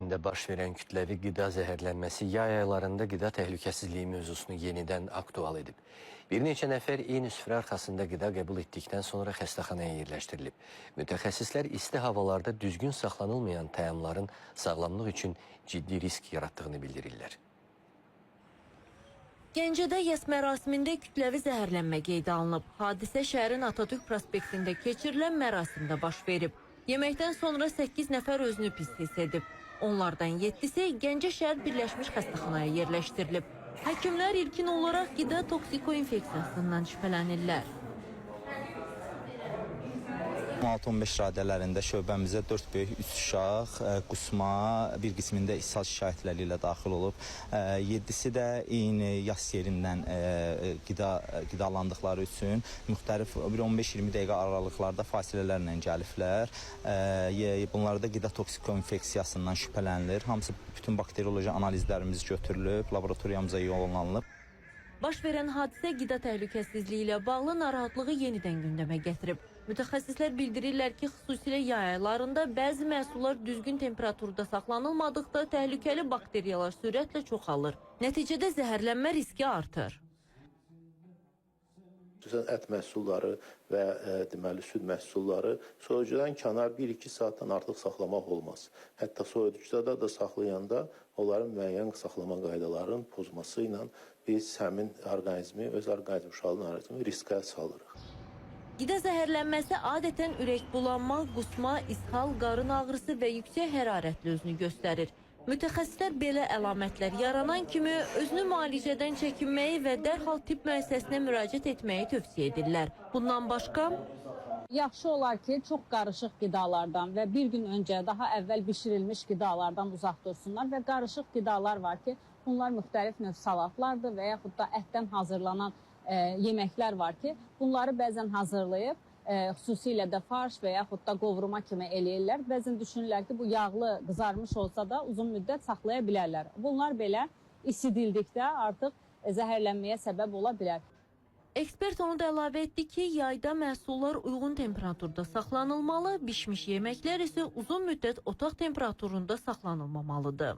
ilində baş verən kütləvi qida zəhərlənməsi yay aylarında qida təhlükəsizliyi mövzusunu yenidən aktual edib. Bir neçə nəfər eyni süfrə arxasında qida qəbul etdikdən sonra xəstəxanaya yerləşdirilib. Mütəxəssislər isti havalarda düzgün saxlanılmayan təamların sağlamlıq üçün ciddi risk yaratdığını bildirirlər. Gəncədə yas mərasimində kütləvi zəhərlənmə qeydə alınıb. Hadisə şəhərin Atatürk prospektində keçirilən mərasimdə baş verib. Yeməkdən sonra 8 nəfər özünü pis hiss edib. Onlardan 7-si Gəncə şəhər birləşmiş xəstəxanaya yerləşdirilib. Həkimlər ilkin olaraq qida toksikoinfeksiyasından şübhələnirlər. 16-15 radələrində şöbəmizə 4 böyük 3 uşaq qusma, bir qismində ishal şikayətləri ilə daxil olub. 7-si də eyni yas yerindən qidalandıqları üçün müxtəlif 15-20 dəqiqə aralıqlarda fasilələrlə gəliblər. Bunlarda qida toksikoinfeksiyasından şübhələnilir. Hamısı bütün bakterioloji analizlərimiz götürülüb, laboratoriyamıza yollanılıb. Baş verən hadisə qida təhlükəsizliyi ilə bağlı narahatlığı yenidən gündəmə gətirib. Mütəxəssislər bildirirlər ki, xüsusilə yay aylarında bəzi məhsullar düzgün temperaturda saxlanılmadıqda təhlükəli bakteriyalar sürətlə çoxalır. Nəticədə zəhərlənmə riski artır. Ət məhsulları və deməli süd məhsulları soyucudan kənar 1-2 saatdan artıq saxlamaq olmaz. Hətta soyuducuda da saxlayanda onların müəyyən saxlama qaydalarının pozması ilə biz həmin orqanizmi, öz orqanizm uşağının orqanizmi riskə salırıq. Qida zəhərlənməsi adətən ürək bulanma, qusma, ishal, qarın ağrısı və yüksək hərarətlə özünü göstərir. Mütəxəssislər belə əlamətlər yaranan kimi özünü müalicədən çəkinməyi və dərhal tibb müəssisəsinə müraciət etməyi tövsiyə edirlər. Bundan başqa, yaxşı olar ki, çox qarışıq qidalardan və bir gün öncə daha əvvəl bişirilmiş qidalardan uzaq dursunlar və qarışıq qidalar var ki, bunlar müxtəlif növ salatlardır və yaxud da ətdən hazırlanan yeməklər var ki, bunları bəzən hazırlayıb, xüsusilə də farş və yaxud da qovruma kimi eləyirlər. Bəzən düşünürlər ki, bu yağlı qızarmış olsa da uzun müddət saxlaya bilərlər. Bunlar belə isidildikdə artıq zəhərlənməyə səbəb ola bilər. Ekspert onu da əlavə etdi ki, yayda məhsullar uyğun temperaturda saxlanılmalı, bişmiş yeməklər isə uzun müddət otaq temperaturunda saxlanılmamalıdır.